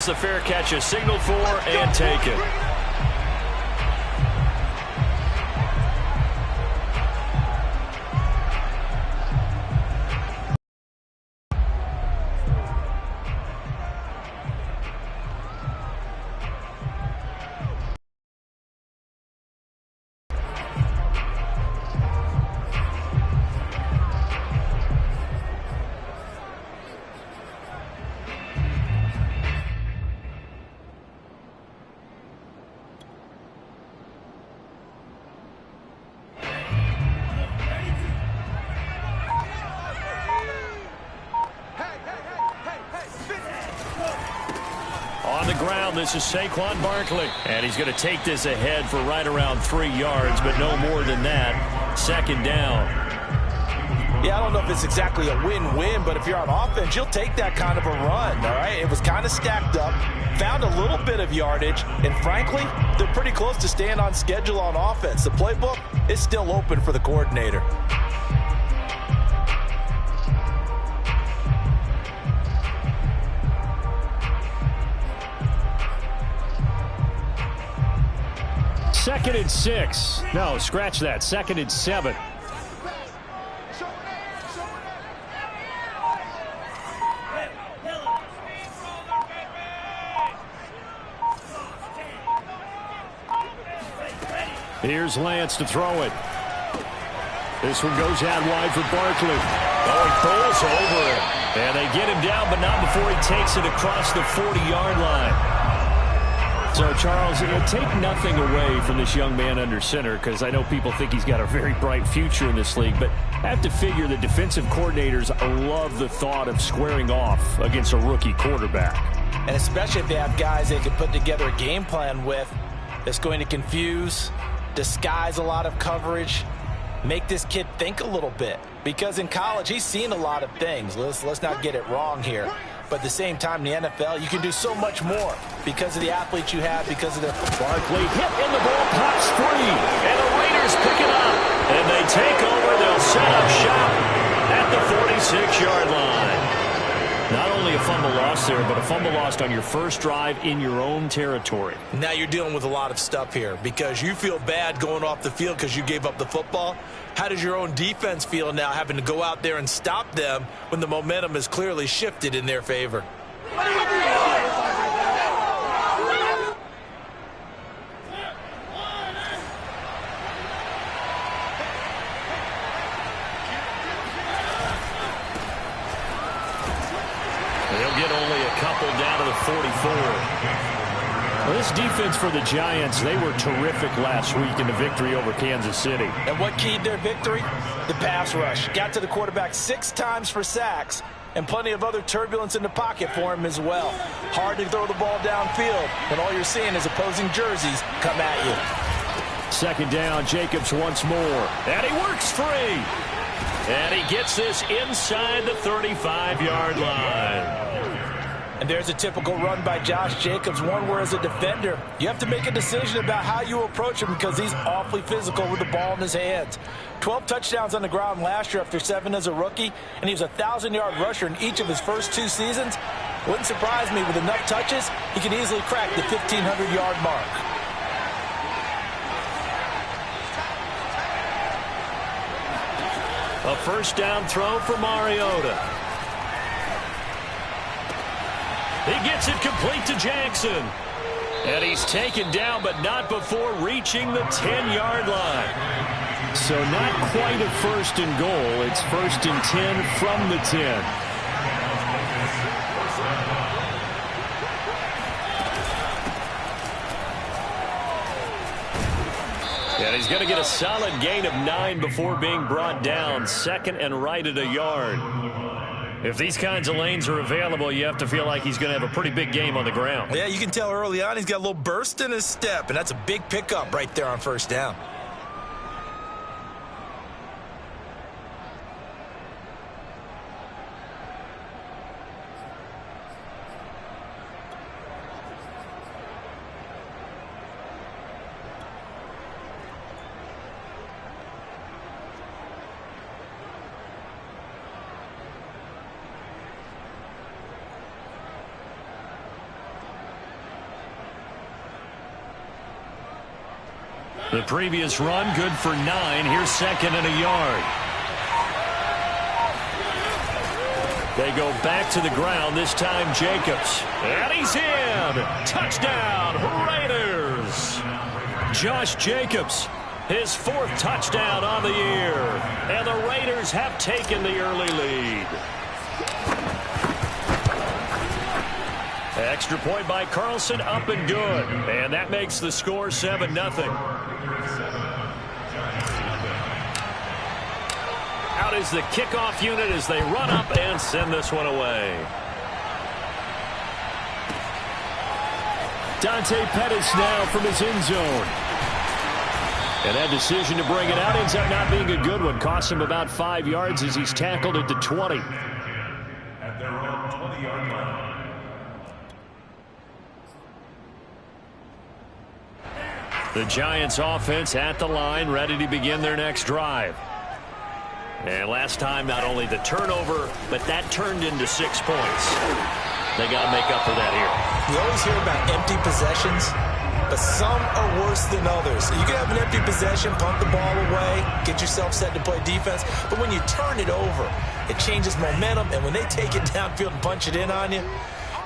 the fair catch is signaled for and taken. On the ground, this is Saquon Barkley. And he's going to take this ahead for right around 3 yards, but no more than that. Second down. Yeah, I don't know if it's exactly a win-win, but if you're on offense, you'll take that kind of a run, all right? It was kind of stacked up, found a little bit of yardage, and frankly, they're pretty close to staying on schedule on offense. The playbook is still open for the coordinator. Second and 6. No, scratch that. Second and 7. Here's Lance to throw it. This one goes out wide for Barkley. Oh, he pulls over it. And they get him down, but not before he takes it across the 40-yard line. So, Charles, take nothing away from this young man under center, because I know people think he's got a very bright future in this league, but I have to figure the defensive coordinators love the thought of squaring off against a rookie quarterback. And especially if they have guys they can put together a game plan with that's going to confuse, disguise a lot of coverage, make this kid think a little bit. Because in college, he's seen a lot of things. Let's not get it wrong here. But at the same time, in the NFL, you can do so much more because of the athletes you have, because of the... Barkley hit and the ball pops free. And the Raiders pick it up. And they take over. They'll set up shop at the 46-yard line. Not only a fumble loss there, but a fumble lost on your first drive in your own territory. Now you're dealing with a lot of stuff here because you feel bad going off the field because you gave up the football. How does your own defense feel now having to go out there and stop them when the momentum is clearly shifted in their favor? They'll get only a couple down to the 44. Well, this defense for the Giants, they were terrific last week in the victory over Kansas City. And what keyed their victory? The pass rush. Got to the quarterback 6 times for sacks, and plenty of other turbulence in the pocket for him as well. Hard to throw the ball downfield, and all you're seeing is opposing jerseys come at you. Second down, Jacobs once more. And he works free. And he gets this inside the 35-yard line. And there's a typical run by Josh Jacobs, one where as a defender, you have to make a decision about how you approach him because he's awfully physical with the ball in his hands. 12 touchdowns on the ground last year after 7 as a rookie, and he was a 1,000-yard rusher in each of his first 2 seasons. Wouldn't surprise me with enough touches, he can easily crack the 1,500-yard mark. A first down throw for Mariota. He gets it complete to Jackson. And he's taken down, but not before reaching the 10-yard line. So not quite a first and goal. It's first and 10 from the 10. And he's going to get a solid gain of 9 before being brought down. Second and right at a yard. If these kinds of lanes are available, you have to feel like he's going to have a pretty big game on the ground. Yeah, you can tell early on he's got a little burst in his step, and that's a big pickup right there on first down. The previous run, good for 9. Here's second and a yard. They go back to the ground, this time Jacobs. And he's in! Touchdown, Raiders! Josh Jacobs, his 4th touchdown on the year. And the Raiders have taken the early lead. Extra point by Carlson, up and good. And that makes the score 7-0. Out is the kickoff unit as they run up and send this one away. Dante Pettis now from his end zone. And that decision to bring it out ends up not being a good one. Costs him about 5 yards as he's tackled at the 20. At their own 20-yard line. The Giants offense at the line, ready to begin their next drive. And last time, not only the turnover, but that turned into 6 points. They got to make up for that here. You always hear about empty possessions, but some are worse than others. You can have an empty possession, punt the ball away, get yourself set to play defense, but when you turn it over, it changes momentum, and when they take it downfield and punch it in on you,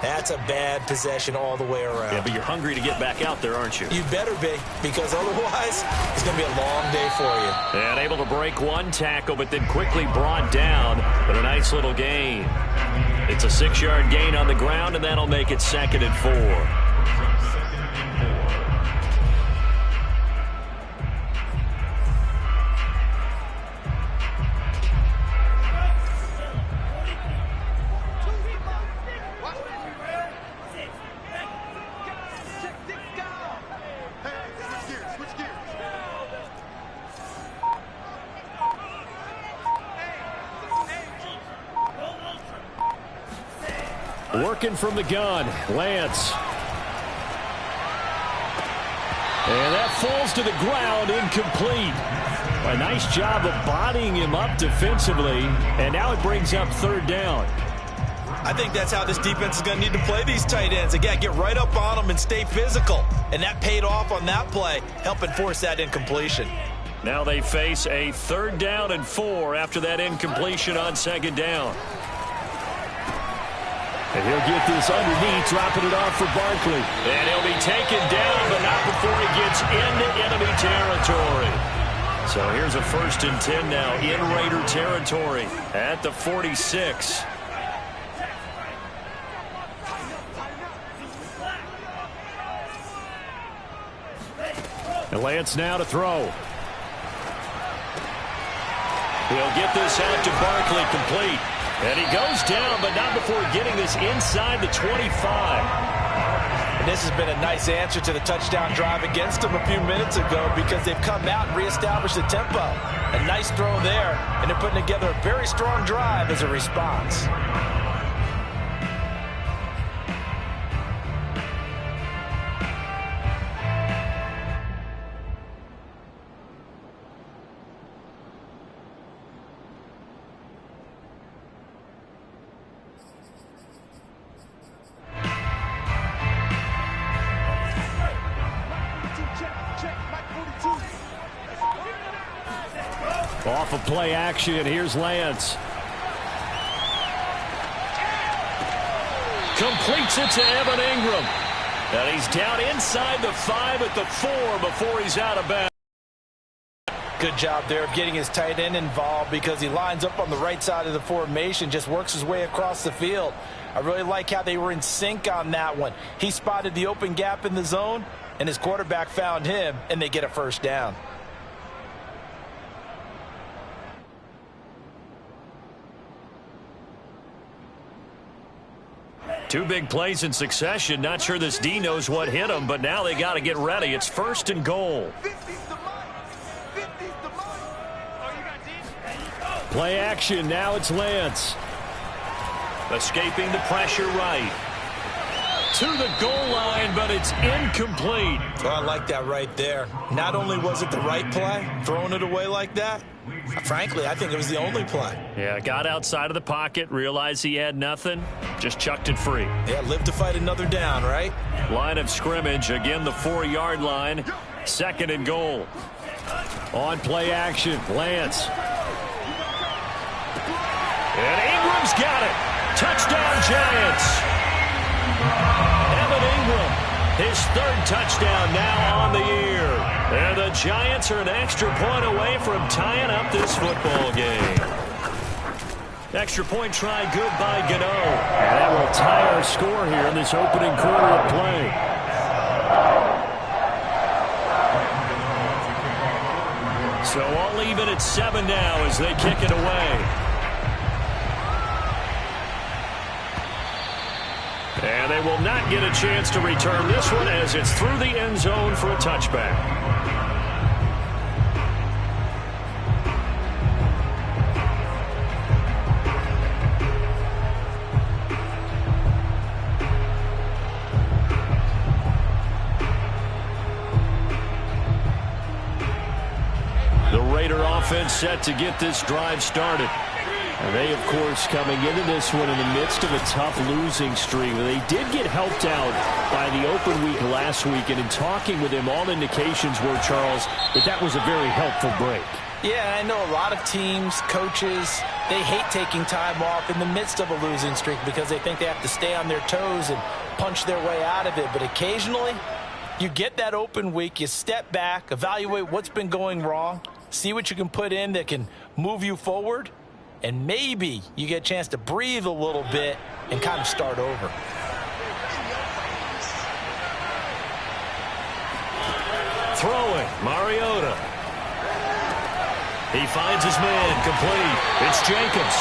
that's a bad possession all the way around. Yeah, but you're hungry to get back out there, aren't you? You better be, because otherwise, it's going to be a long day for you. And able to break one tackle, but then quickly brought down, but a nice little gain. It's a 6-yard gain on the ground, and that'll make it 2nd and 4. Working from the gun, Lance. And that falls to the ground, incomplete. A nice job of bodying him up defensively, and now it brings up 3rd down. I think that's how this defense is going to need to play these tight ends. Again, get right up on them and stay physical. And that paid off on that play, helping force that incompletion. Now they face a 3rd down and 4 after that incompletion on 2nd down. And he'll get this underneath, dropping it off for Barkley. And he'll be taken down, but not before he gets into enemy territory. So here's a 1st and 10 now in Raider territory at the 46. And Lance now to throw. He'll get this out to Barkley, complete. And he goes down, but not before getting this inside the 25. And this has been a nice answer to the touchdown drive against them a few minutes ago because they've come out and reestablished the tempo. A nice throw there, and they're putting together a very strong drive as a response. Off of play action, here's Lance. Completes it to Evan Ingram. And he's down inside the 5 at the 4 before he's out of bounds. Good job there of getting his tight end involved because he lines up on the right side of the formation, just works his way across the field. I really like how they were in sync on that one. He spotted the open gap in the zone, and his quarterback found him, and they get a 1st down. Two big plays in succession. Not sure this D knows what hit him, but now they got to get ready. It's 1st and goal. Play action. Now it's Lance. Escaping the pressure right. To the goal line, but it's incomplete. Oh, I like that right there. Not only was it the right play, throwing it away like that, frankly, I think it was the only play. Yeah, got outside of the pocket, realized he had nothing, just chucked it free. Yeah, live to fight another down, right? Line of scrimmage, again the 4-yard line. 2nd and goal. On play action, Lance. And Ingram's got it. Touchdown, Giants. Evan Ingram, his 3rd touchdown now on the year. And the Giants are an extra point away from tying up this football game. Extra point try good by Gano. And that will tie our score here in this opening quarter of play. So all even at 7 now as they kick it away. And they will not get a chance to return this one as it's through the end zone for a touchback. Offense set to get this drive started. And they, of course, coming into this one in the midst of a tough losing streak. They did get helped out by the open week last week, and in talking with him, all indications were, Charles, that was a very helpful break. Yeah, I know a lot of teams, coaches, they hate taking time off in the midst of a losing streak because they think they have to stay on their toes and punch their way out of it. But occasionally, you get that open week, you step back, evaluate what's been going wrong, see what you can put in that can move you forward, and maybe you get a chance to breathe a little bit and kind of start over. Throwing, Mariota. He finds his man, complete. It's Jacobs.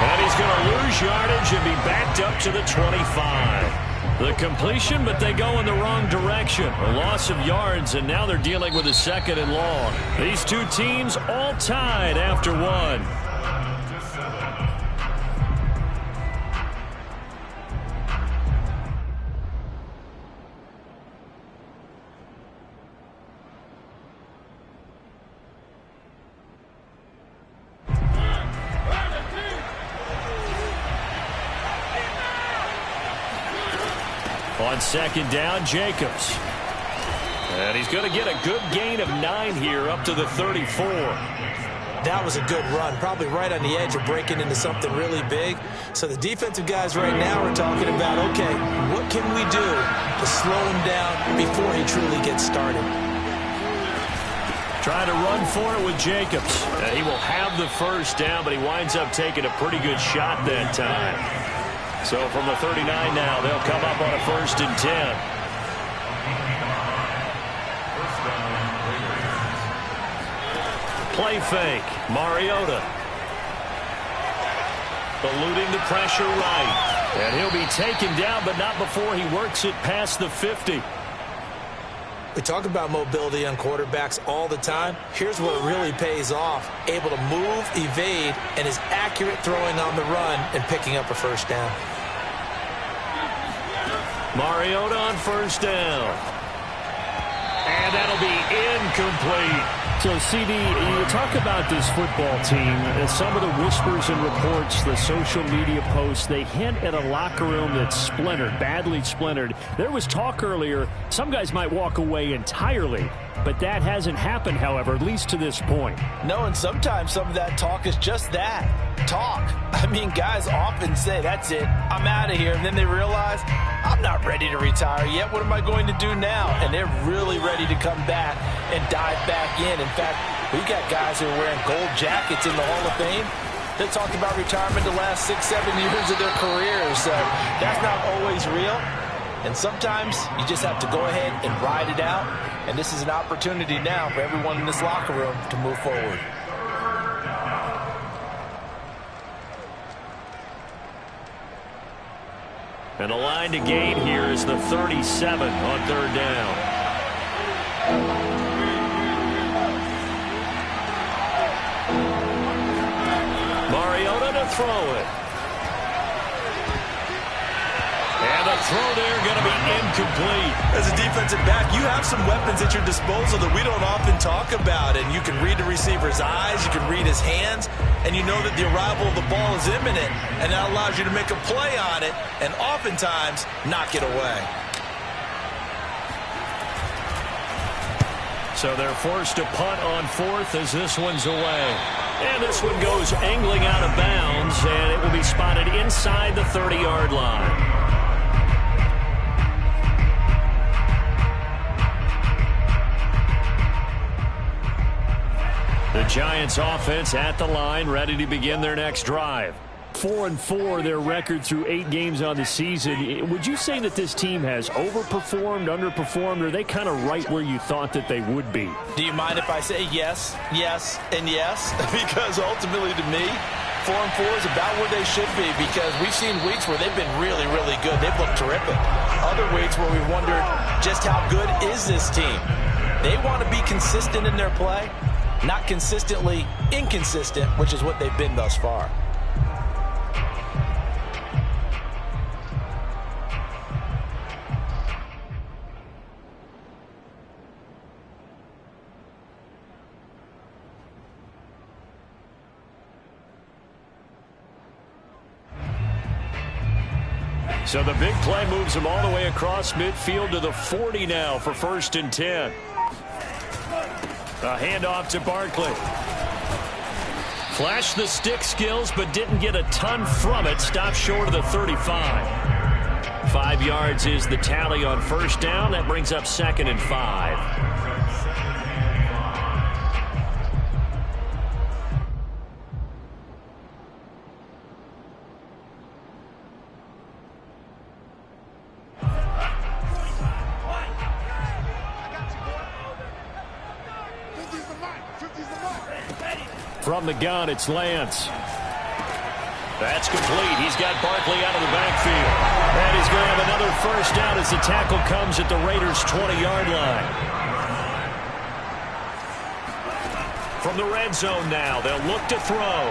And he's going to lose yardage and be backed up to the 25. The completion, but they go in the wrong direction. A loss of yards, and now they're dealing with a 2nd and long. These two teams all tied after 1. On 2nd down, Jacobs. And he's going to get a good gain of 9 here up to the 34. That was a good run, probably right on the edge of breaking into something really big. So the defensive guys right now are talking about, okay, what can we do to slow him down before he truly gets started? Trying to run for it with Jacobs. He will have the 1st down, but he winds up taking a pretty good shot that time. So from the 39 now, they'll come up on a 1st and 10. Play fake, Mariota. Eluding the pressure right. And he'll be taken down, but not before he works it past the 50. We talk about mobility on quarterbacks all the time. Here's where it really pays off. Able to move, evade, and is accurate throwing on the run and picking up a 1st down. Mariota on 1st down. And that'll be incomplete. So, CD, you talk about this football team, some of the whispers and reports, the social media posts, they hint at a locker room that's splintered, badly splintered. There was talk earlier, some guys might walk away entirely, but that hasn't happened, however, at least to this point. No, and sometimes some of that talk is just that, talk. I mean, guys often say, that's it, I'm out of here, and then they realize, I'm not ready to retire yet. What am I going to do now? And they're really ready to come back and dive back in. In fact, we've got guys who are wearing gold jackets in the Hall of Fame. They talked about retirement the last 6-7 years of their careers. So that's not always real. And sometimes you just have to go ahead and ride it out. And this is an opportunity now for everyone in this locker room to move forward. And the line to gain here is the 37 on 3rd down. Mariota to throw it. And the throw there going to be incomplete. As a defensive back, you have some weapons at your disposal that we don't often talk about. And you can read the receiver's eyes, you can read his hands, and you know that the arrival of the ball is imminent. And that allows you to make a play on it and oftentimes knock it away. So they're forced to punt on fourth as this one's away. And this one goes angling out of bounds, and it will be spotted inside the 30-yard line. The Giants offense at the line, ready to begin their next drive. 4-4, their record through 8 games on the season. Would you say that this team has overperformed, underperformed, or are they kind of right where you thought that they would be? Do you mind if I say yes, yes, and yes? Because ultimately to me, 4-4 is about where they should be, because we've seen weeks where they've been really, really good. They've looked terrific. Other weeks where we wondered just how good is this team. They want to be consistent in their play, not consistently inconsistent, which is what they've been thus far. So the big play moves them all the way across midfield to the 40 now for 1st and 10. A handoff to Barkley. Flashed the stick skills, but didn't get a ton from it. Stopped short of the 35. 5 yards is the tally on 1st down. That brings up 2nd and 5. From the gun, it's Lance. That's complete. He's got Barkley out of the backfield. And he's going to have another 1st down as the tackle comes at the Raiders' 20-yard line. From the red zone now, they'll look to throw.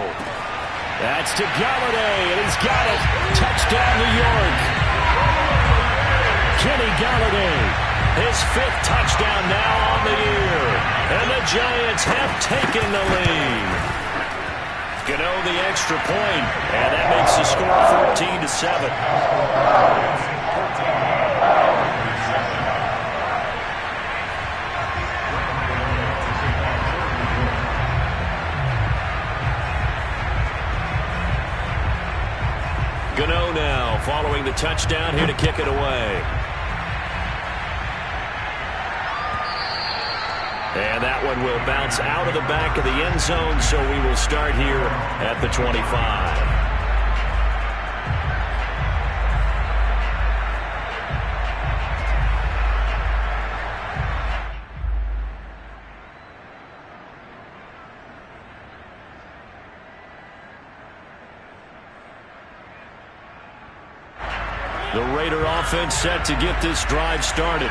That's to Galladay, and he's got it. Touchdown, New York. Kenny Galladay, his 5th touchdown now on the year. And the Giants have taken the lead. Gano the extra point, and that makes the score 14-7. Gano now following the touchdown here to kick it away. And that one will bounce out of the back of the end zone, so we will start here at the 25. The Raider offense set to get this drive started.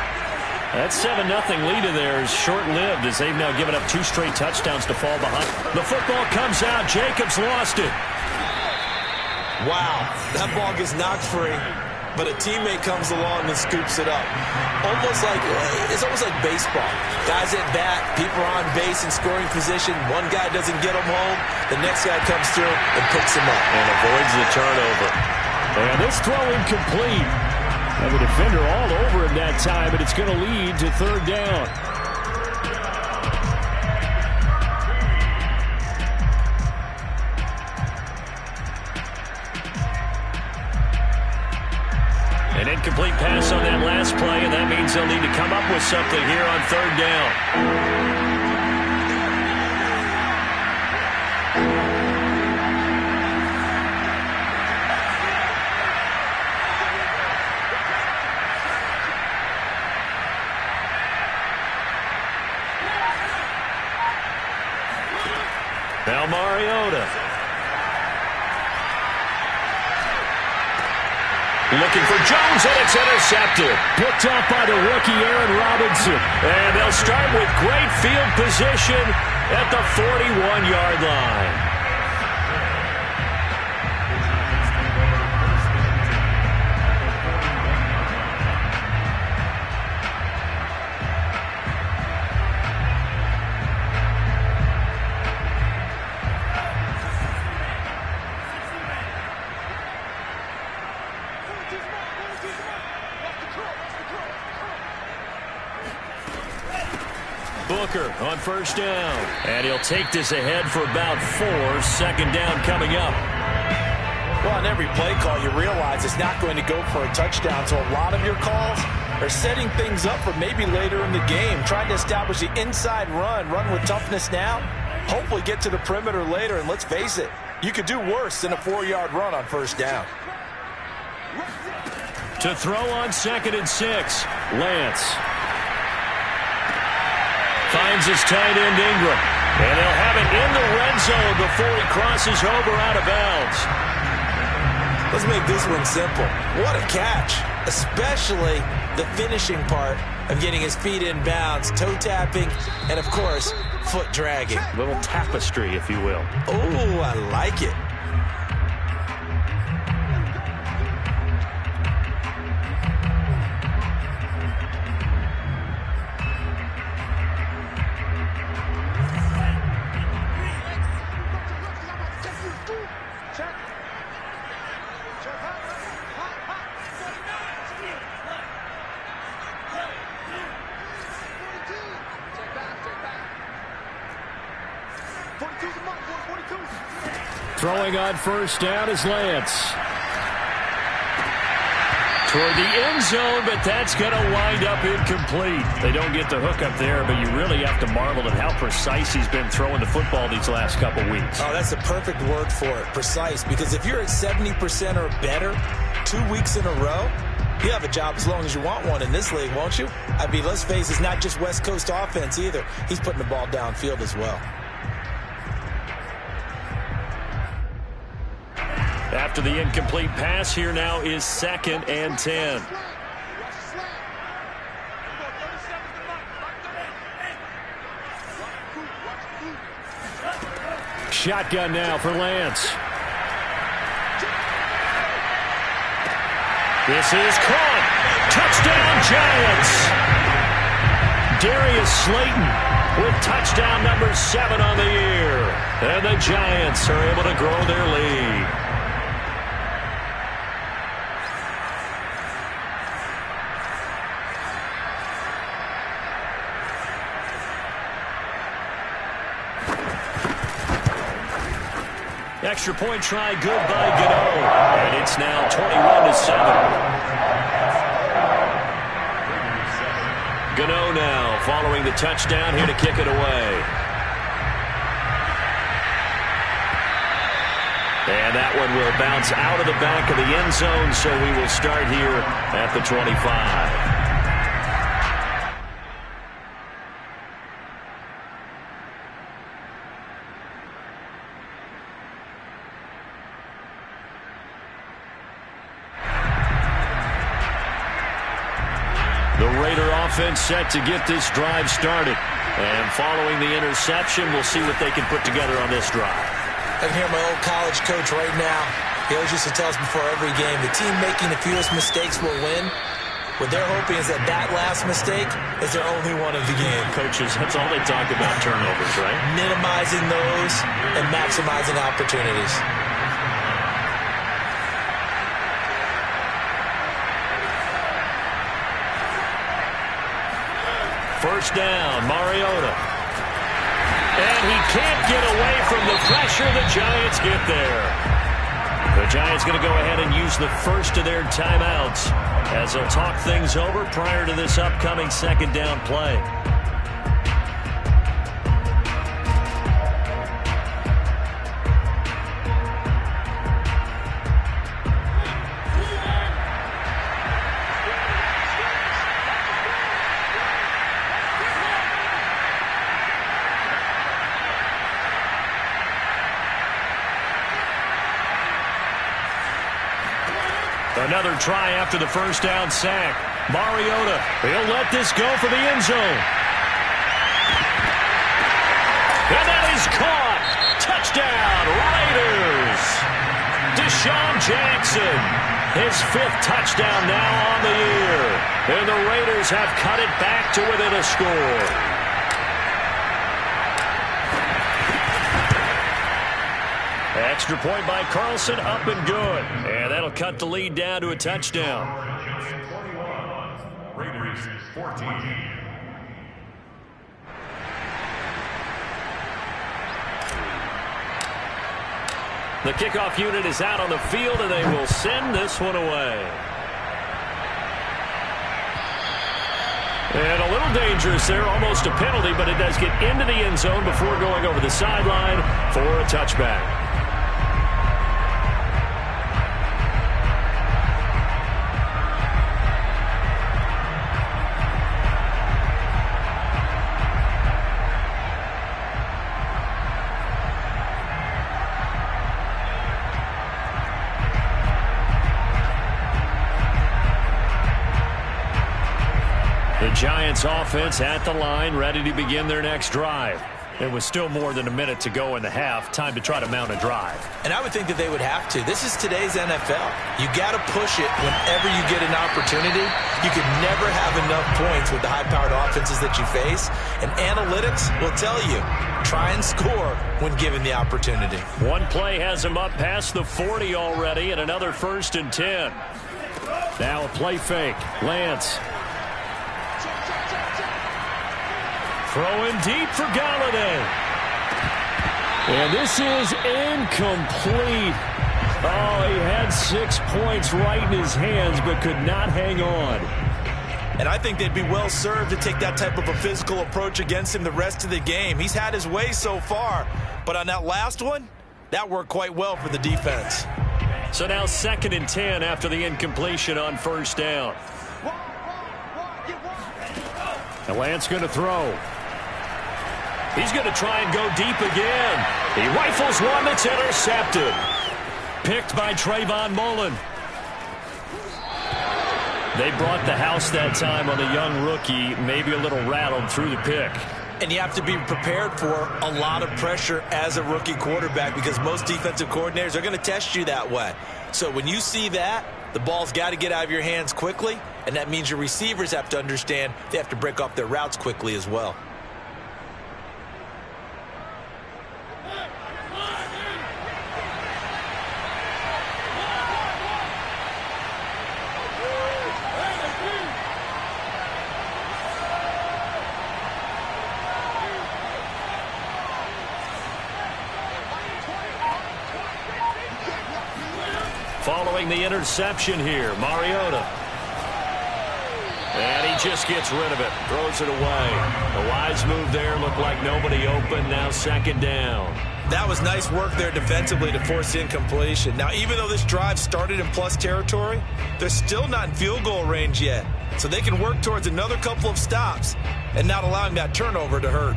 That 7-0 lead in there is short-lived as they've now given up 2 straight touchdowns to fall behind. The football comes out. Jacobs lost it. Wow, that ball gets knocked free, but a teammate comes along and scoops it up. It's almost like baseball. Guys at bat, people are on base in scoring position. One guy doesn't get them home. The next guy comes through and picks him up. And avoids the turnover. And this throw incomplete. And the defender all over him that time, but it's going to lead to 3rd down. An incomplete pass on that last play, and that means they'll need to come up with something here on 3rd down. Now Mariota. Looking for Jones, and it's intercepted. Picked up by the rookie Aaron Robinson. And they'll start with great field position at the 41-yard line. Booker on first down. And he'll take this ahead for about 4. Second down coming up. Well, on every play call, you realize it's not going to go for a touchdown. So a lot of your calls are setting things up for maybe later in the game, trying to establish the inside run with toughness now, hopefully get to the perimeter later. And let's face it, you could do worse than a 4-yard run on first down. To throw on 2nd and 6, Lance. Finds his tight end, Ingram. And he'll have it in the red zone before he crosses over out of bounds. Let's make this one simple. What a catch, especially the finishing part of getting his feet in bounds, toe tapping, and, of course, foot dragging. A little tapestry, if you will. Oh, I like it. Throwing on first down is Lance. Toward the end zone, but that's going to wind up incomplete. They don't get the hook up there, but you really have to marvel at how precise he's been throwing the football these last couple weeks. Oh, that's the perfect word for it, precise, because if you're at 70% or better 2 weeks in a row, you have a job as long as you want one in this league, won't you? I mean, let's face it, it's not just West Coast offense either. He's putting the ball downfield as well. After the incomplete pass, here now is 2nd and 10. Shotgun now for Lance. This is caught. Touchdown, Giants. Darius Slayton with touchdown number 7 on the year. And the Giants are able to grow their lead. Extra point try good by Gano. And it's now 21-7. Gano now following the touchdown here to kick it away. And that one will bounce out of the back of the end zone, so we will start here at the 25. The Raider offense set to get this drive started. And following the interception, we'll see what they can put together on this drive. I can hear my old college coach right now. He always used to tell us before every game, the team making the fewest mistakes will win. What they're hoping is that last mistake is their only one of the game. Coaches, that's all they talk about, turnovers, right? Minimizing those and maximizing opportunities. First down, Mariota. And he can't get away from the pressure. The Giants get there. The Giants going to go ahead and use the first of their timeouts as they'll talk things over prior to this upcoming second down play. Another try after the first down sack. Mariota, he'll let this go for the end zone. And that is caught. Touchdown, Raiders. Deshaun Jackson, his 5th touchdown now on the year. And the Raiders have cut it back to within a score. Extra point by Carlson, up and good. And that'll cut the lead down to a touchdown. Raiders 14. The kickoff unit is out on the field, and they will send this one away. And a little dangerous there, almost a penalty, but it does get into the end zone before going over the sideline for a touchback. The Giants offense at the line, ready to begin their next drive. It was still more than a minute to go in the half. Time to try to mount a drive. And I would think that they would have to. This is today's NFL. You got to push it whenever you get an opportunity. You can never have enough points with the high-powered offenses that you face. And analytics will tell you, try and score when given the opportunity. One play has them up past the 40 already, and another 1st and 10. Now a play fake. Lance. Throwing deep for Galladay. And this is incomplete. Oh, he had 6 points right in his hands, but could not hang on. And I think they'd be well served to take that type of a physical approach against him the rest of the game. He's had his way so far, but on that last one, that worked quite well for the defense. So now 2nd and 10 after the incompletion on 1st down. And Lance going to throw. He's going to try and go deep again. He rifles one that's intercepted. Picked by Trayvon Mullen. They brought the house that time on the young rookie, maybe a little rattled through the pick. And you have to be prepared for a lot of pressure as a rookie quarterback because most defensive coordinators are going to test you that way. So when you see that, the ball's got to get out of your hands quickly, and that means your receivers have to understand they have to break off their routes quickly as well. Following the interception here, Mariota. And he just gets rid of it, throws it away. A wise move there, looked like nobody open, now 2nd down. That was nice work there defensively to force incompletion. Now, even though this drive started in plus territory, they're still not in field goal range yet. So they can work towards another couple of stops and not allowing that turnover to hurt.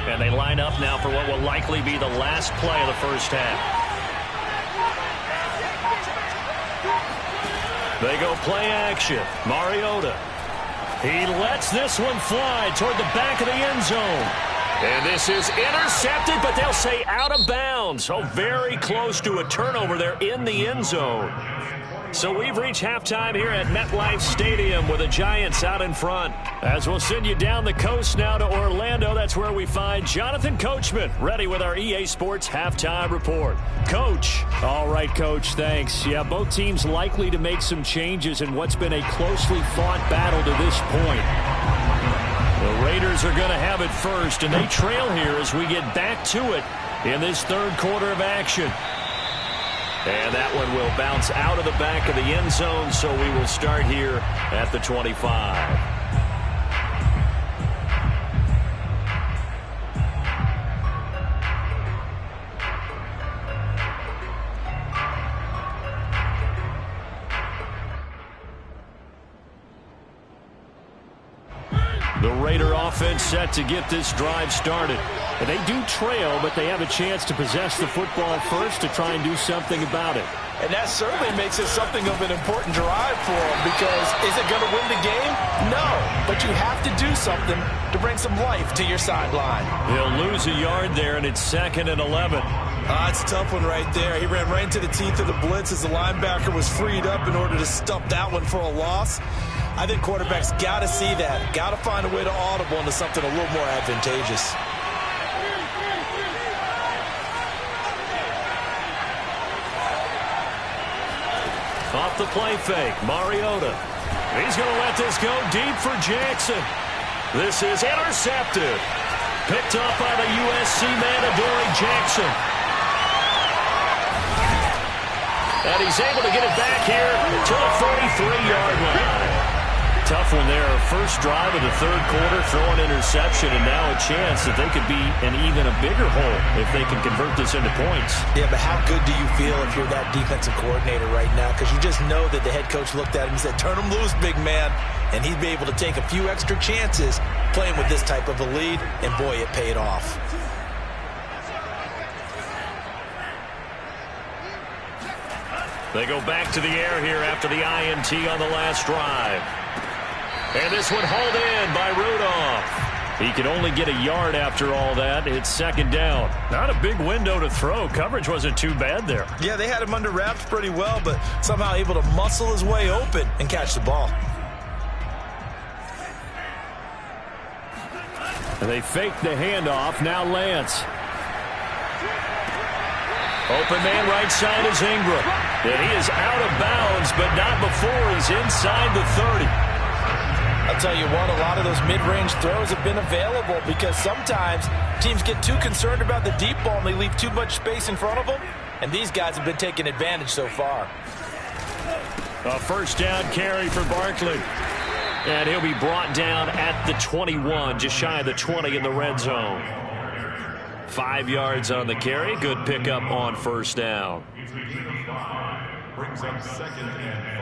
And they line up now for what will likely be the last play of the 1st half. They go play action. Mariota. He lets this one fly toward the back of the end zone. And this is intercepted, but they'll say out of bounds. So very close to a turnover there in the end zone. So we've reached halftime here at MetLife Stadium with the Giants out in front. As we'll send you down the coast now to Orlando, that's where we find Jonathan Coachman ready with our EA Sports Halftime Report. Coach. All right, Coach, thanks. Yeah, both teams likely to make some changes in what's been a closely fought battle to this point. The Raiders are going to have it first, and they trail here as we get back to it in this 3rd quarter of action. And that one will bounce out of the back of the end zone, so we will start here at the 25. The Raider offense set to get this drive started. And they do trail, but they have a chance to possess the football first to try and do something about it. And that certainly makes it something of an important drive for them because is it going to win the game? No, but you have to do something to bring some life to your sideline. He'll lose a yard there, and it's 2nd and 11. That's a tough one right there. He ran right into the teeth of the blitz as the linebacker was freed up in order to stop that one for a loss. I think quarterbacks got to see that. Got to find a way to audible into something a little more advantageous. Off the play fake, Mariota. He's going to let this go deep for Jackson. This is intercepted. Picked up by the USC man, Adoree Jackson. And he's able to get it back here to the 43-yard line. Tough one there. First drive of the third quarter, throw an interception, and now a chance that they could be in even a bigger hole if they can convert this into points. Yeah, but how good do you feel if you're that defensive coordinator right now? Because you just know that the head coach looked at him and said, turn him loose, big man. And he'd be able to take a few extra chances playing with this type of a lead, and boy, it paid off. They go back to the air here after the INT on the last drive. And this one hauled in by Rudolph. He can only get a yard after all that. It's second down. Not a big window to throw. Coverage wasn't too bad there. Yeah, they had him under wraps pretty well, but somehow able to muscle his way open and catch the ball. And they fake the handoff. Now Lance. Open man right side is Ingram. And he is out of bounds, but not before he's inside the 30. I'll tell you what, a lot of those mid-range throws have been available because sometimes teams get too concerned about the deep ball and they leave too much space in front of them. And these guys have been taking advantage so far. A first down carry for Barkley. And he'll be brought down at the 21, just shy of the 20 in the red zone. 5 yards on the carry. Good pickup on first down. Brings up second and 5.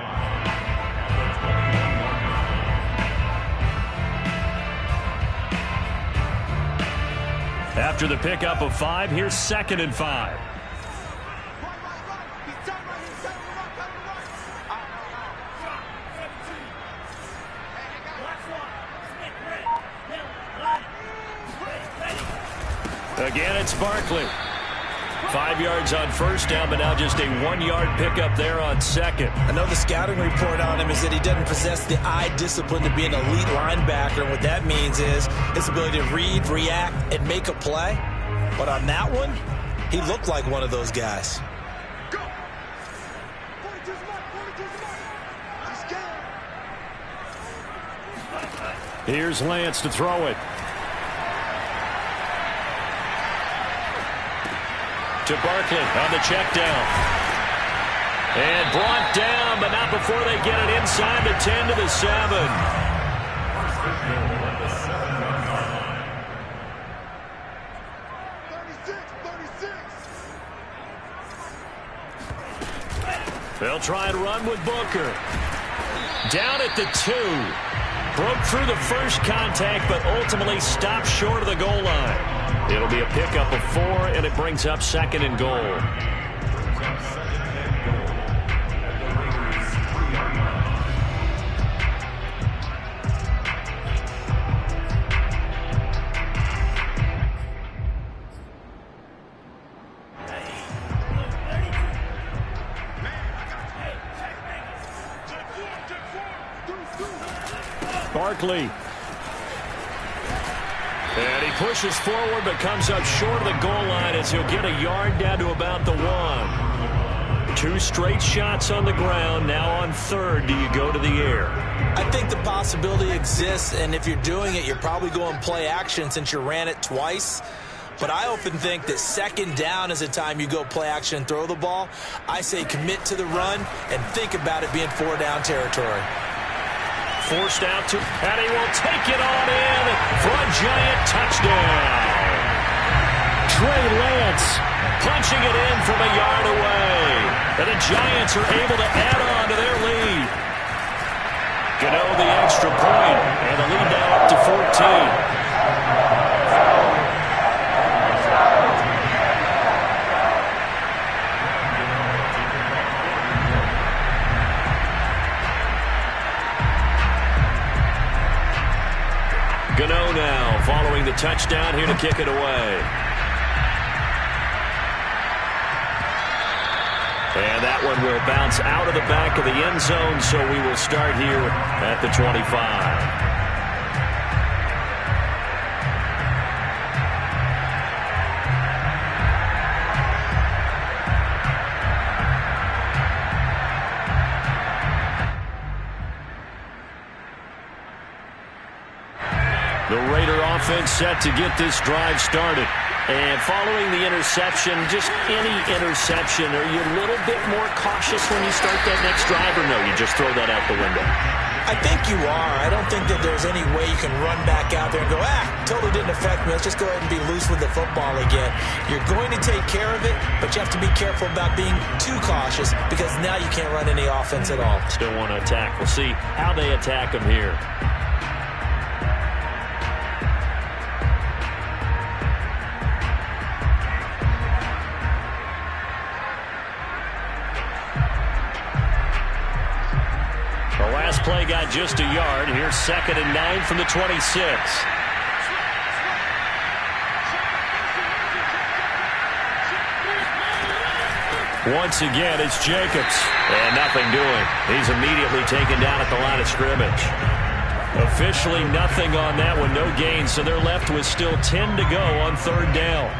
After the pickup of 5, here's second and 5. Again, it's Barkley. 5 yards on first down, but now just a 1-yard pickup there on second. I know the scouting report on him is that he doesn't possess the eye discipline to be an elite linebacker. And what that means is his ability to read, react, and make a play. But on that one, he looked like one of those guys. Here's Lance to throw it. To Barkley on the check down. And brought down, but not before they get it inside the 10 to the 7. They'll try and run with Booker. Down at the 2. Broke through the first contact, but ultimately stopped short of the goal line. It'll be a pickup of 4, and it brings up second and goal. Barkley. And he pushes forward, but comes up short of the goal line as he'll get a yard down to about the 1. 2 straight shots on the ground. Now on third, do you go to the air? I think the possibility exists, and if you're doing it, you're probably going play action since you ran it twice. But I often think that second down is a time you go play action and throw the ball. I say commit to the run and think about it being 4-down territory. Forced out to, and he will take it on in for a giant touchdown. Trey Lance punching it in from a yard away. And the Giants are able to add on to their lead. Gano the extra point, and the lead now up to 14. Gano now following the touchdown here to kick it away. And that one will bounce out of the back of the end zone, so we will start here at the 25. The Raider offense set to get this drive started. And following the interception, just any interception, are you a little bit more cautious when you start that next drive, or no, you just throw that out the window? I think you are. I don't think that there's any way you can run back out there and go, totally didn't affect me. Let's just go ahead and be loose with the football again. You're going to take care of it, but you have to be careful about being too cautious because now you can't run any offense at all. Still want to attack. We'll see how they attack them here. The last play got just a yard. Here's 2nd and 9 from the 26. Once again, it's Jacobs. And nothing doing. He's immediately taken down at the line of scrimmage. Officially nothing on that one. No gain, so they're left with still 10 to go on 3rd down.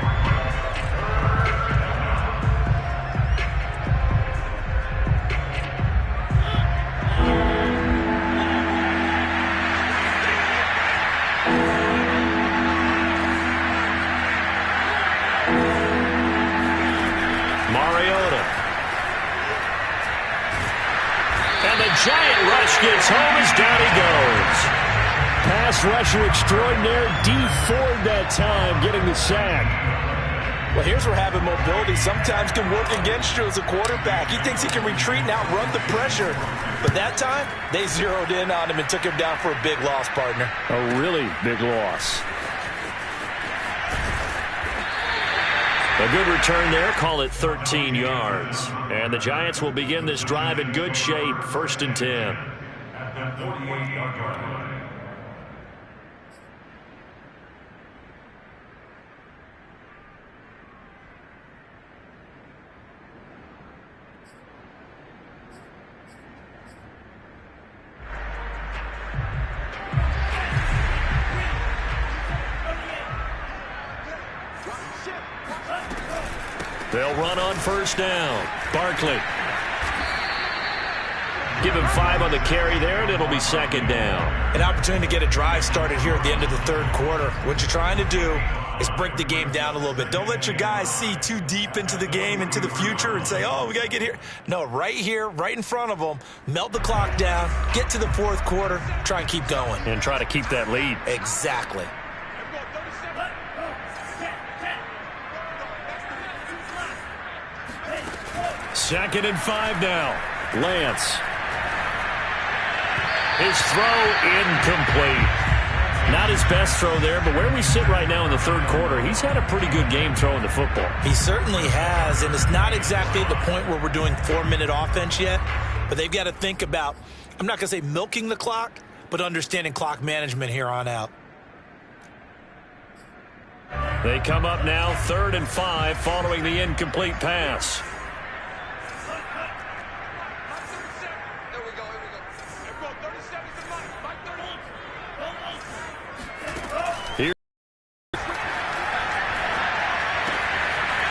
Giant rush gets home as down he goes. Pass rusher extraordinaire. D Ford that time getting the sack. Well, here's where having mobility sometimes can work against you as a quarterback. He thinks he can retreat and outrun the pressure. But that time, they zeroed in on him and took him down for a big loss, partner. A really big loss. A good return there. Call it 13 yards. And the Giants will begin this drive in good shape. 1st and 10. At the 48-yard line. They'll run on 1st down. Barkley. Give him 5 on the carry there, and it'll be 2nd down. An opportunity to get a drive started here at the end of the 3rd quarter. What you're trying to do is break the game down a little bit. Don't let your guys see too deep into the game, into the future, and say, oh, we got to get here. No, right here, right in front of them, melt the clock down, get to the 4th quarter, try and keep going. And try to keep that lead. Exactly. 2nd and 5 now. Lance. His throw incomplete. Not his best throw there, but where we sit right now in the 3rd quarter, he's had a pretty good game throwing the football. He certainly has, and it's not exactly at the point where we're doing 4-minute offense yet, but they've got to think about, I'm not going to say milking the clock, but understanding clock management here on out. They come up now 3rd and 5 following the incomplete pass.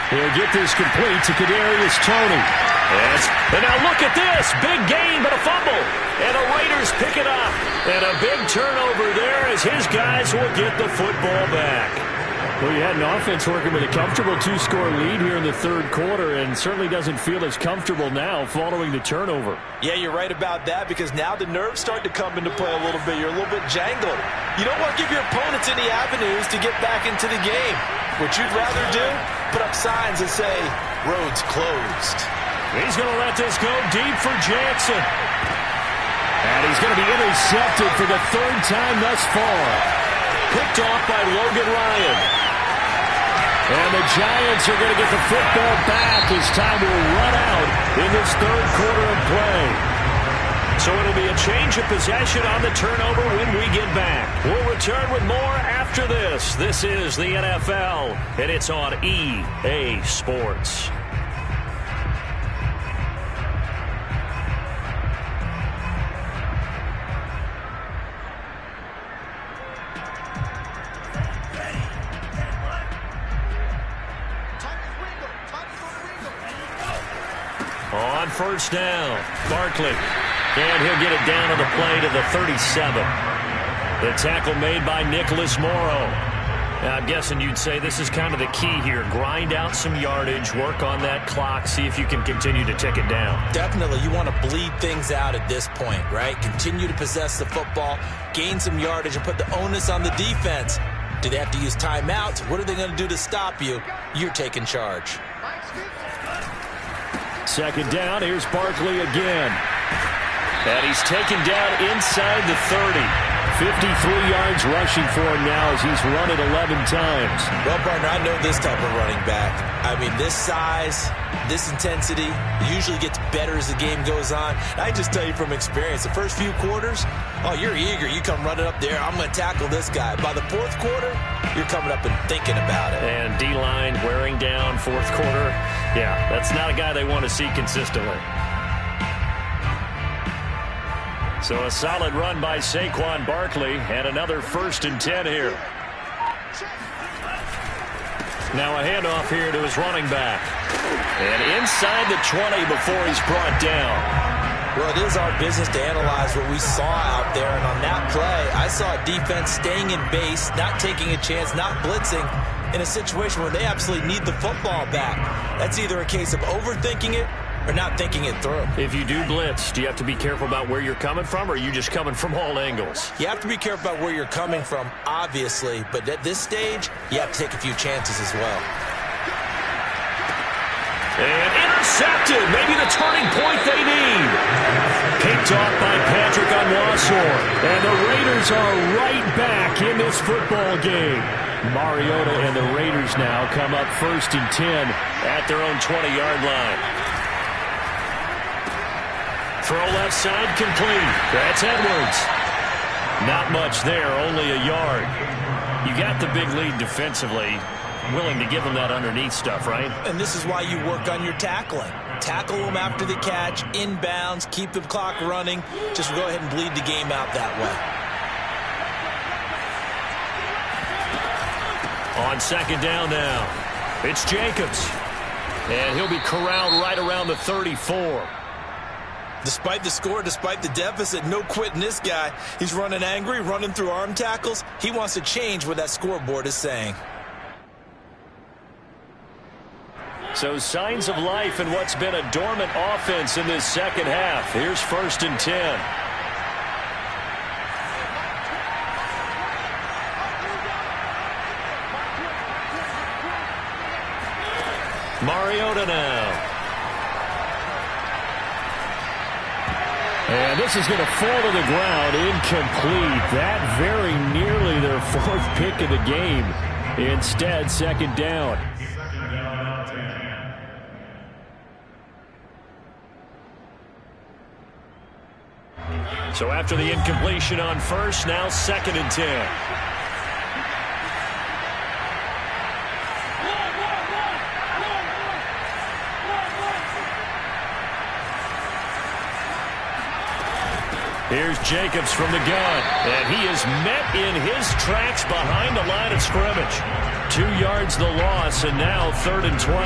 He'll get this complete to Kadarius Toney. Yes. And now look at this. Big gain, but a fumble. And the Raiders pick it up. And a big turnover there as his guys will get the football back. Well, you had an offense working with a comfortable 2-score lead here in the 3rd quarter and certainly doesn't feel as comfortable now following the turnover. Yeah, you're right about that because now the nerves start to come into play a little bit. You're a little bit jangled. You don't want to give your opponents any avenues to get back into the game. What you'd rather do, put up signs that say, roads closed. He's going to let this go deep for Jackson. And he's going to be intercepted for the 3rd time thus far. Picked off by Logan Ryan. And the Giants are going to get the football back as time will run out in this 3rd quarter of play. So it'll be a change of possession on the turnover when we get back. We'll return with more after this. This is the NFL, and it's on EA Sports. On 1st down, Barkley. And he'll get it down on the play to the 37. The tackle made by Nicholas Morrow. Now, I'm guessing you'd say this is kind of the key here. Grind out some yardage, work on that clock, see if you can continue to tick it down. Definitely, you want to bleed things out at this point, right? Continue to possess the football, gain some yardage, and put the onus on the defense. Do they have to use timeouts? What are they going to do to stop you? You're taking charge. Second down, here's Barkley again. And he's taken down inside the 30. 53 yards rushing for him now as he's run it 11 times. Well, partner, I know this type of running back. I mean, this size, this intensity usually gets better as the game goes on. I just tell you from experience, the first few quarters, oh, you're eager. You come running up there, I'm going to tackle this guy. By the fourth quarter, you're coming up and thinking about it. And D-line wearing down fourth quarter. Yeah, that's not a guy they want to see consistently. So a solid run by Saquon Barkley and another 1st and 10 here. Now a handoff here to his running back. And inside the 20 before he's brought down. Well, it is our business to analyze what we saw out there. And on that play, I saw a defense staying in base, not taking a chance, not blitzing in a situation where they absolutely need the football back. That's either a case of overthinking it or not thinking it through. If you do blitz, do you have to be careful about where you're coming from, or are you just coming from all angles? You have to be careful about where you're coming from, obviously, but at this stage, you have to take a few chances as well. And intercepted, maybe the turning point they need. Picked off by Patrick Onwuasor, and the Raiders are right back in this football game. Mariota and the Raiders now come up 1st and 10 at their own 20-yard line. Throw left side complete. That's Edwards. Not much there, only a yard. You got the big lead defensively. Willing to give them that underneath stuff, right? And this is why you work on your tackling. Tackle them after the catch, inbounds, keep the clock running. Just go ahead and bleed the game out that way. On second down now, it's Jacobs. And he'll be corralled right around the 34. Despite the score, despite the deficit, no quitting this guy. He's running angry, running through arm tackles. He wants to change what that scoreboard is saying. So signs of life in what's been a dormant offense in this second half. Here's 1st and 10. Mariota now. And this is going to fall to the ground, incomplete. That very nearly their 4th pick of the game. Instead, second down. So after the incompletion on 1st, now 2nd and 10. Here's Jacobs from the gun, and he is met in his tracks behind the line of scrimmage. 2 yards the loss, and now 3rd and 12.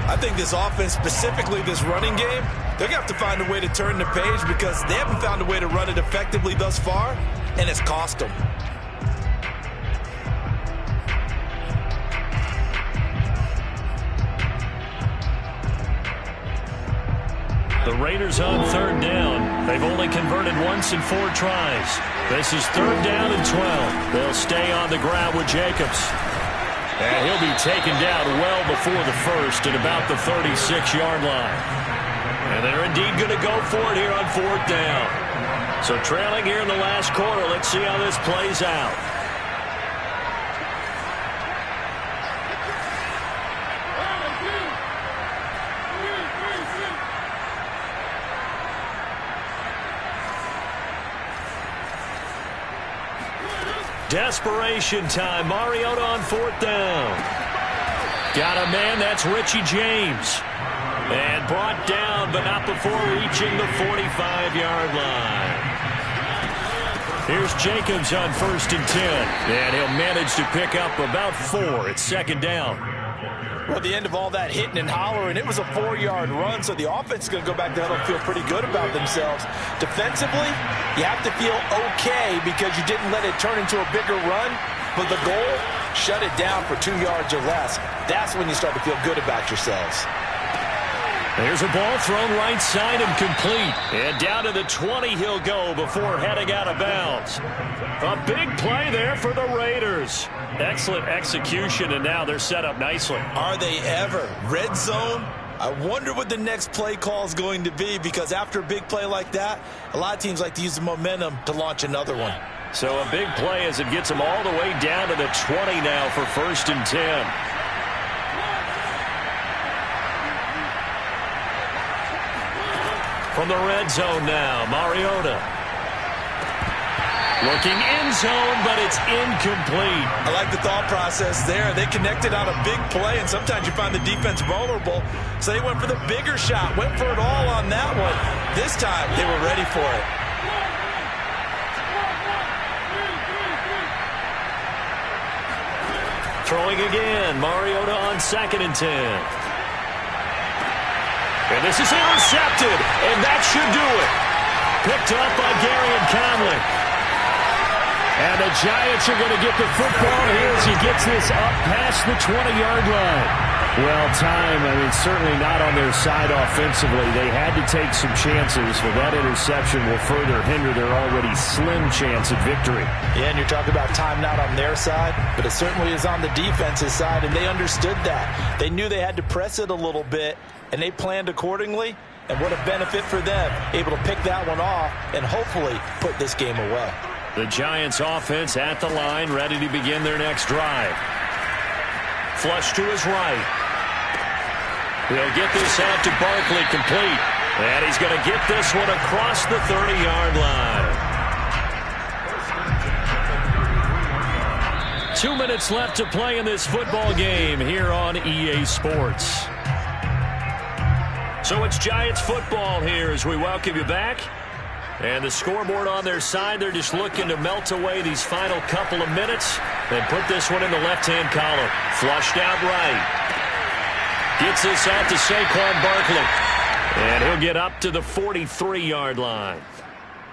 I think this offense, specifically this running game, they're going to have to find a way to turn the page because they haven't found a way to run it effectively thus far, and it's cost them. The Raiders on 3rd down. They've only converted once in 4 tries. This is 3rd down and 12. They'll stay on the ground with Jacobs. And he'll be taken down well before the 1st at about the 36-yard line. And they're indeed going to go for it here on 4th down. So trailing here in the last quarter, let's see how this plays out. Desperation time. Mariota on 4th down. Got a man, that's Richie James. And brought down, but not before reaching the 45-yard line. Here's Jacobs on 1st and 10. And he'll manage to pick up about 4. It's 2nd down. Well, at the end of all that hitting and hollering, it was a 4-yard run, so the offense is going to go back there and feel pretty good about themselves. Defensively, you have to feel okay because you didn't let it turn into a bigger run, but the goal, shut it down for 2 yards or less. That's when you start to feel good about yourselves. There's a ball thrown right side and complete. And down to the 20 he'll go before heading out of bounds. A big play there for the Raiders. Excellent execution, and now they're set up nicely. Are they ever? Red zone? I wonder what the next play call is going to be, because after a big play like that, a lot of teams like to use the momentum to launch another one. So a big play as it gets them all the way down to the 20 now for 1st and 10. From the red zone now, Mariota. Looking in zone, but it's incomplete. I like the thought process there. They connected on a big play, and sometimes you find the defense vulnerable. So they went for the bigger shot, went for it all on that one. This time, they were ready for it. Throwing again, Mariota on 2nd and 10. And this is intercepted, and that should do it. Picked up by Gary and Conley. And the Giants are going to get the football here as he gets this up past the 20-yard line. Well, certainly not on their side offensively. They had to take some chances, but that interception will further hinder their already slim chance of victory. Yeah, and you're talking about time not on their side, but it certainly is on the defense's side, and they understood that. They knew they had to press it a little bit, and they planned accordingly, and what a benefit for them, able to pick that one off and hopefully put this game away. The Giants offense at the line, ready to begin their next drive. Flush to his right. He'll get this out to Barkley, complete. And he's going to get this one across the 30-yard line. 2 minutes left to play in this football game here on EA Sports. So it's Giants football here as we welcome you back. And the scoreboard on their side, they're just looking to melt away these final couple of minutes and put this one in the left-hand column. Flushed out right. Gets this out to Saquon Barkley. And he'll get up to the 43-yard line.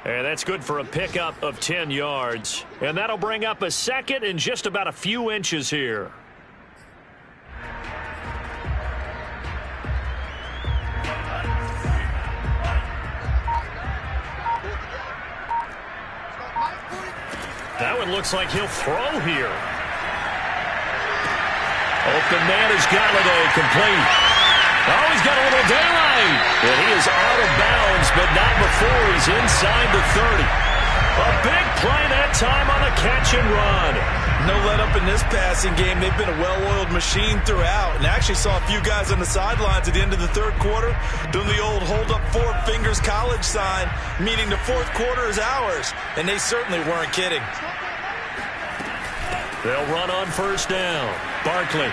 And that's good for a pickup of 10 yards. And that'll bring up a second and just about a few inches here. That one looks like he'll throw here. Open man is Galladay, complete. Oh, he's got a little daylight. And he is out of bounds, but not before he's inside the 30. A big play that time on the catch and run. No let up in this passing game. They've been a well-oiled machine throughout. And I actually saw a few guys on the sidelines at the end of the third quarter doing the old hold up 4 fingers college sign, meaning the fourth quarter is ours. And they certainly weren't kidding. They'll run on first down. Barkley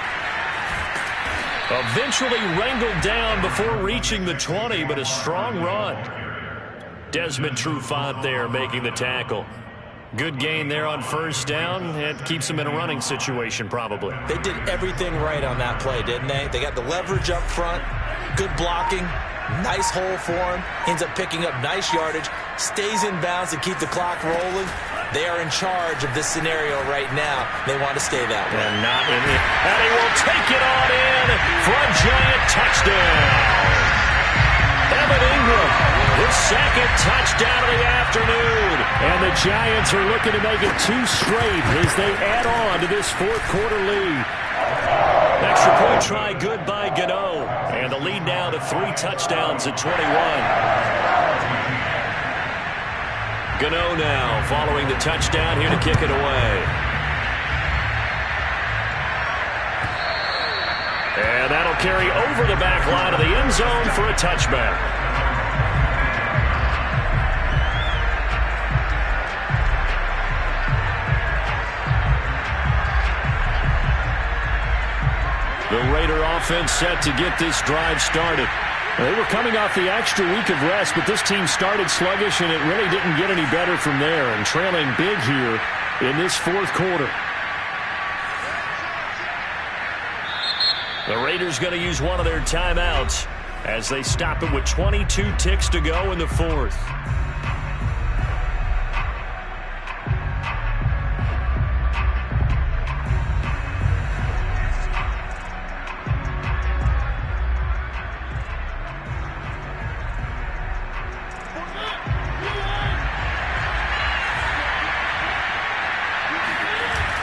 eventually wrangled down before reaching the 20, but a strong run. Desmond Trufant there making the tackle. Good gain there on first down. It keeps them in a running situation probably. They did everything right on that play, didn't they? They got the leverage up front, good blocking, nice hole for him, ends up picking up nice yardage, stays in bounds to keep the clock rolling. They are in charge of this scenario right now. They want to stay that way. And not in it. And he will take it on in for a Giant touchdown. Evan Ingram, his second touchdown of the afternoon. And the Giants are looking to make it 2 straight as they add on to this fourth quarter lead. Extra point try good by Gano. And the lead now to 3 touchdowns at 21. Gano now following the touchdown here to kick it away. And that'll carry over the back line of the end zone for a touchback. The Raider offense set to get this drive started. They were coming off the extra week of rest, but this team started sluggish, and it really didn't get any better from there, and trailing big here in this fourth quarter. The Raiders going to use one of their timeouts as they stop it with 22 ticks to go in the fourth.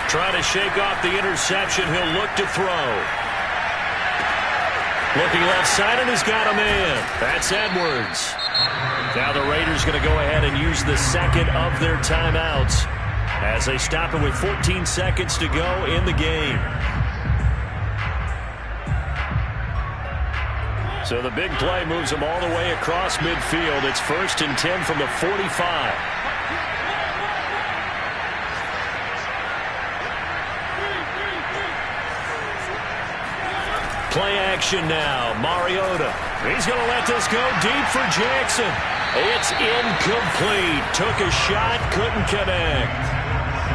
Trying to shake off the interception. He'll look to throw. Looking left side, and he's got a man. That's Edwards. Now the Raiders going to go ahead and use the second of their timeouts as they stop it with 14 seconds to go in the game. So the big play moves them all the way across midfield. It's 1st and 10 from the 45. Play action now. Mariota. He's going to let this go deep for Jackson. It's incomplete. Took a shot, couldn't connect.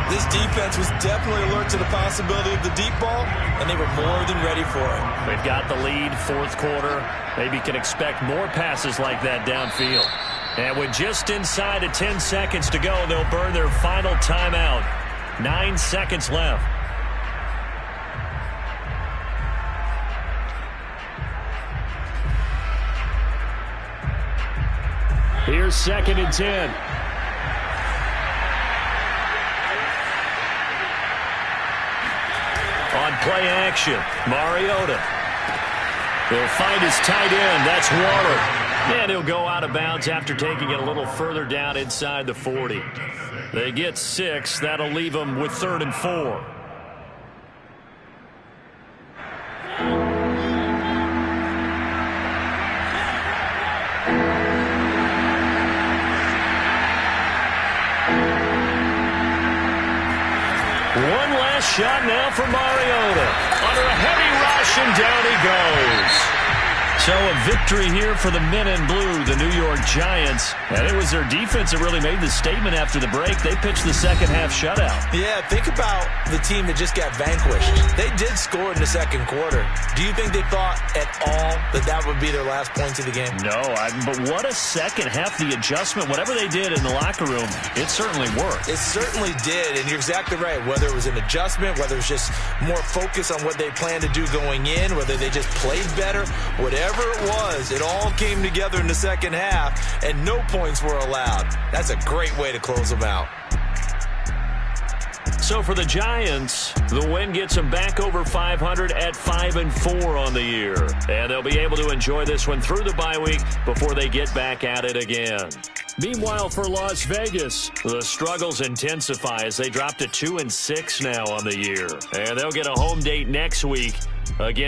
This defense was definitely alert to the possibility of the deep ball, and they were more than ready for it. They've got the lead, fourth quarter. Maybe can expect more passes like that downfield. And with just inside of 10 seconds to go, they'll burn their final timeout. 9 seconds left. Here's 2nd and 10. On play action, Mariota. He'll find his tight end. That's Waller. And he'll go out of bounds after taking it a little further down inside the 40. They get 6. That'll leave them with 3rd and 4. One last shot now for Mariota. Under a heavy rush, and down he goes. So a victory here for the men in blue, the New York Giants. And it was their defense that really made the statement after the break. They pitched the second half shutout. Yeah, think about the team that just got vanquished. They did score in the second quarter. Do you think they thought at all that that would be their last points of the game? No, but what a second half. The adjustment, whatever they did in the locker room, it certainly worked. It certainly did, and you're exactly right. Whether it was an adjustment, whether it was just more focus on what they planned to do going in, whether they just played better, whatever it was, it all came together in the second half, and no points were allowed. That's a great way to close them out. So for the Giants, the win gets them back over 500 at 5-4 on the year. And they'll be able to enjoy this one through the bye week before they get back at it again. Meanwhile, for Las Vegas, the struggles intensify as they drop to 2-6 now on the year. And they'll get a home date next week against